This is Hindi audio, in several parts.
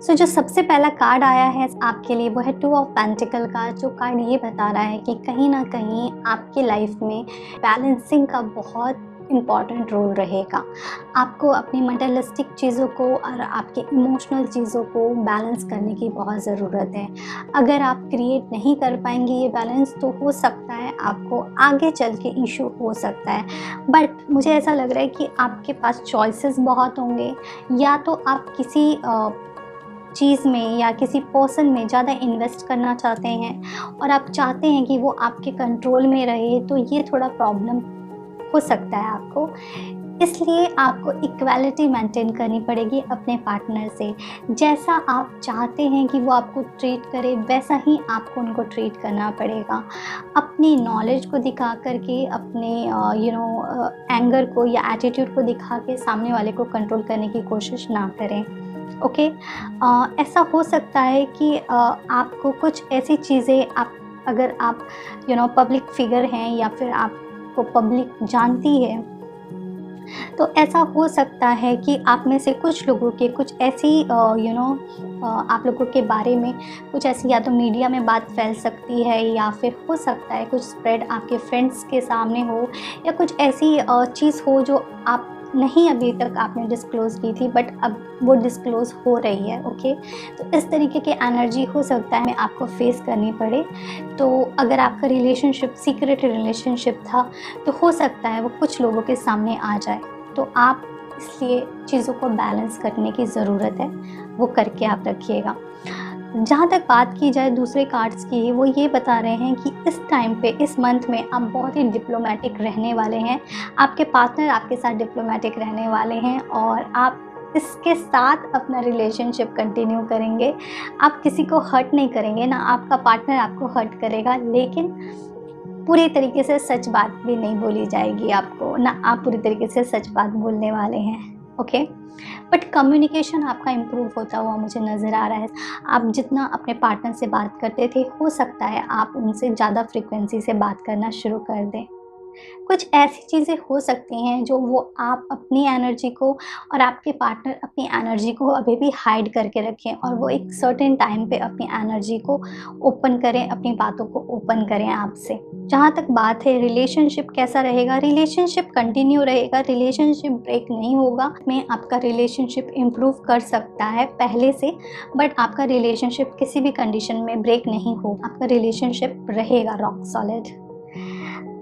जो सबसे पहला कार्ड आया है आपके लिए वो है टू ऑफ पेंटिकल का, जो कार्ड ये बता रहा है कि कहीं ना कहीं आपकी लाइफ में बैलेंसिंग का बहुत इम्पॉर्टेंट रोल रहेगा। आपको अपनी मटेरियलिस्टिक चीज़ों को और आपके इमोशनल चीज़ों को बैलेंस करने की बहुत ज़रूरत है। अगर आप क्रिएट नहीं कर पाएंगे ये बैलेंस, तो हो सकता है आपको आगे चल के इशू हो सकता है। बट मुझे ऐसा लग रहा है कि आपके पास चॉइसेस बहुत होंगे। या तो आप किसी चीज़ में या किसी पर्सन में ज़्यादा इन्वेस्ट करना चाहते हैं और आप चाहते हैं कि वो आपके कंट्रोल में रहे, तो ये थोड़ा प्रॉब्लम हो सकता है आपको। इसलिए आपको इक्वालिटी मेंटेन करनी पड़ेगी अपने पार्टनर से। जैसा आप चाहते हैं कि वो आपको ट्रीट करे, वैसा ही आपको उनको ट्रीट करना पड़ेगा। अपनी नॉलेज को दिखा करके, अपने एंगर को या एटीट्यूड को दिखा के सामने वाले को कंट्रोल करने की कोशिश ना करें। ओके। ऐसा हो सकता है कि आपको कुछ ऐसी चीज़ें, अगर आप पब्लिक फिगर हैं या फिर आपको पब्लिक जानती है, तो ऐसा हो सकता है कि आप में से कुछ लोगों के कुछ ऐसी आप लोगों के बारे में कुछ ऐसी, या तो मीडिया में बात फैल सकती है या फिर हो सकता है कुछ स्प्रेड आपके फ्रेंड्स के सामने हो, या कुछ ऐसी चीज़ हो जो आप नहीं अभी तक आपने डिस्क्लोज़ की थी, बट अब वो डिस्क्लोज़ हो रही है। ओके। तो इस तरीके की एनर्जी हो सकता है आपको फेस करनी पड़े। तो अगर आपका रिलेशनशिप सीक्रेट रिलेशनशिप था, तो हो सकता है वो कुछ लोगों के सामने आ जाए। तो आप इसलिए चीज़ों को बैलेंस करने की ज़रूरत है, वो करके आप रखिएगा। जहाँ तक बात की जाए दूसरे कार्ड्स की, वो ये बता रहे हैं कि इस टाइम पे, इस मंथ में आप बहुत ही डिप्लोमेटिक रहने वाले हैं। आपके पार्टनर आपके साथ डिप्लोमेटिक रहने वाले हैं और आप इसके साथ अपना रिलेशनशिप कंटिन्यू करेंगे। आप किसी को हर्ट नहीं करेंगे, ना आपका पार्टनर आपको हर्ट करेगा, लेकिन पूरी तरीके से सच बात भी नहीं बोली जाएगी आपको, ना आप पूरी तरीके से सच बात बोलने वाले हैं। ओके। बट कम्युनिकेशन आपका इम्प्रूव होता हुआ मुझे नज़र आ रहा है। आप जितना अपने पार्टनर से बात करते थे, हो सकता है आप उनसे ज़्यादा फ्रीक्वेंसी से बात करना शुरू कर दें। कुछ ऐसी चीज़ें हो सकती हैं जो वो आप अपनी एनर्जी को और आपके पार्टनर अपनी एनर्जी को अभी भी हाइड करके रखें, और वो एक सर्टेन टाइम पे अपनी एनर्जी को ओपन करें, अपनी बातों को ओपन करें आपसे। जहाँ तक बात है रिलेशनशिप कैसा रहेगा, रिलेशनशिप कंटिन्यू रहेगा, रिलेशनशिप ब्रेक नहीं होगा। में आपका रिलेशनशिप इम्प्रूव कर सकता है पहले से, बट आपका रिलेशनशिप किसी भी कंडीशन में ब्रेक नहीं होगा। आपका रिलेशनशिप रहेगा रॉक सॉलिड।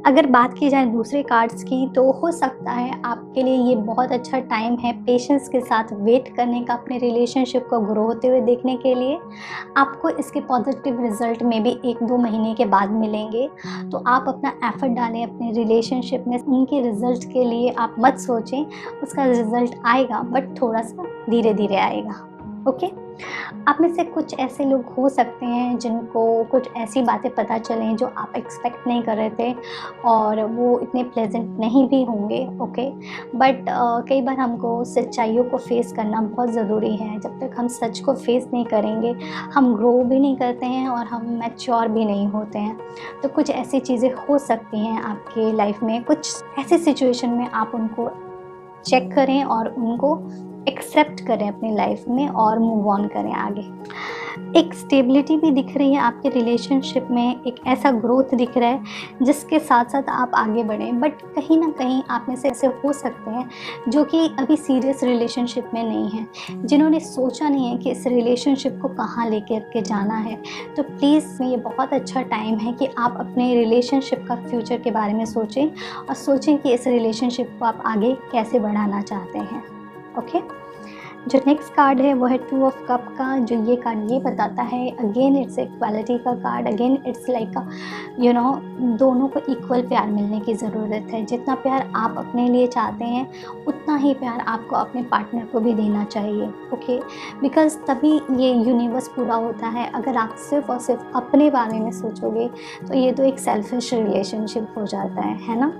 अगर बात की जाए दूसरे कार्ड्स की, तो हो सकता है आपके लिए ये बहुत अच्छा टाइम है पेशेंस के साथ वेट करने का, अपने रिलेशनशिप को ग्रो होते हुए देखने के लिए। आपको इसके पॉजिटिव रिजल्ट में भी 1-2 महीने के बाद मिलेंगे। तो आप अपना एफर्ट डालें अपने रिलेशनशिप में। उनके रिजल्ट के लिए आप मत सोचें, उसका रिजल्ट आएगा, बट थोड़ा सा धीरे धीरे आएगा। ओके। आप में से कुछ ऐसे लोग हो सकते हैं जिनको कुछ ऐसी बातें पता चलें जो आप एक्सपेक्ट नहीं कर रहे थे, और वो इतने प्लेजेंट नहीं भी होंगे। ओके। बट कई बार हमको सच्चाइयों को फेस करना बहुत ज़रूरी है। जब तक हम सच को फेस नहीं करेंगे, हम ग्रो भी नहीं करते हैं और हम मैच्योर भी नहीं होते हैं। तो कुछ ऐसी चीज़ें हो सकती हैं आपके लाइफ में, कुछ ऐसी सिचुएशन में आप उनको चेक करें और उनको एक्सेप्ट करें अपनी लाइफ में और मूव ऑन करें आगे। एक स्टेबिलिटी भी दिख रही है आपके रिलेशनशिप में, एक ऐसा ग्रोथ दिख रहा है जिसके साथ साथ आप आगे बढ़ें। बट कहीं ना कहीं आप में से ऐसे हो सकते हैं जो कि अभी सीरियस रिलेशनशिप में नहीं हैं, जिन्होंने सोचा नहीं है कि इस रिलेशनशिप को कहाँ लेकर के जाना है। तो प्लीज़ ये बहुत अच्छा टाइम है कि आप अपने रिलेशनशिप का फ्यूचर के बारे में सोचें, और सोचें कि इस रिलेशनशिप को आप आगे कैसे बढ़ाना चाहते हैं। ओके। जो नेक्स्ट कार्ड है वो है टू ऑफ कप का। जो ये कार्ड ये बताता है, अगेन इट्स इक्वालिटी का कार्ड। अगेन इट्स लाइक दोनों को इक्वल प्यार मिलने की ज़रूरत है। जितना प्यार आप अपने लिए चाहते हैं, उतना ही प्यार आपको अपने पार्टनर को भी देना चाहिए। ओके। बिकॉज तभी ये यूनिवर्स पूरा होता है। अगर आप सिर्फ और सिर्फ अपने बारे में सोचोगे, तो ये तो एक सेल्फिश रिलेशनशिप हो जाता है ना।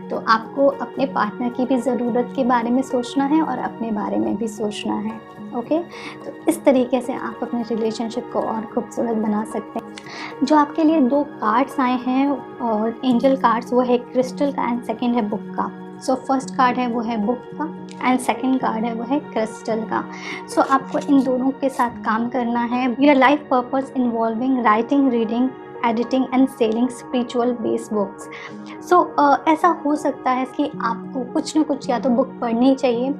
तो आपको अपने पार्टनर की भी ज़रूरत के बारे में सोचना है और अपने बारे में भी सोचना है। ओके। तो इस तरीके से आप अपने रिलेशनशिप को और खूबसूरत बना सकते हैं। जो आपके लिए 2 कार्ड्स आए हैं और एंजल कार्ड्स, वो है क्रिस्टल का एंड सेकंड है बुक का। सो फर्स्ट कार्ड है वो है बुक का एंड सेकंड कार्ड है वो है क्रिस्टल का। सो आपको इन दोनों के साथ काम करना है। Your life purpose involving writing, reading, editing and selling spiritual based books. So ऐसा हो सकता है कि आपको कुछ ना कुछ या तो बुक पढ़नी चाहिए,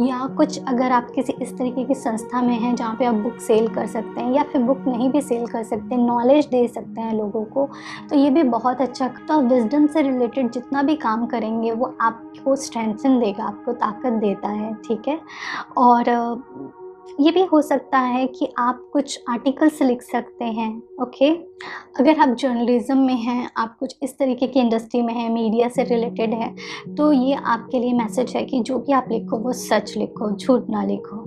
या कुछ अगर आप किसी इस तरीके की संस्था में हैं जहाँ पे आप बुक सेल कर सकते हैं, या फिर बुक नहीं भी सेल कर सकते, नॉलेज दे सकते हैं लोगों को, तो ये भी बहुत अच्छा। तो आप विजडम से रिलेटेड जितना भी काम करेंगे वो आपको स्ट्रेंथन देगा, आपको ताकत देता है, ठीक है। और ये भी हो सकता है कि आप कुछ आर्टिकल्स लिख सकते हैं, ओके। अगर आप जर्नलिज्म में हैं, आप कुछ इस तरीके की इंडस्ट्री में हैं, मीडिया से रिलेटेड है, तो ये आपके लिए मैसेज है कि जो भी आप लिखो वो सच लिखो, झूठ ना लिखो।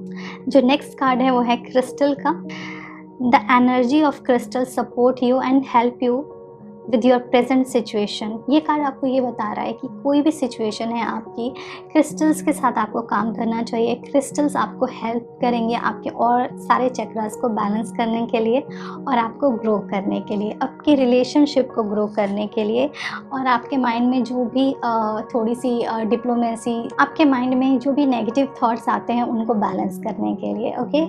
जो नेक्स्ट कार्ड है वो है क्रिस्टल का। The energy of crystal support you and help you with your present situation. ये कार्ड आपको ये बता रहा है कि कोई भी सिचुएशन है आपकी, क्रिस्टल्स के साथ आपको काम करना चाहिए। क्रिस्टल्स आपको हेल्प करेंगे आपके और सारे चक्रास को बैलेंस करने के लिए, और आपको ग्रो करने के लिए, आपकी रिलेशनशिप को ग्रो करने के लिए, और आपके माइंड में जो भी थोड़ी सी डिप्लोमेसी, आपके माइंड में जो भी नेगेटिव थॉट्स आते हैं उनको बैलेंस करने के लिए, ओके।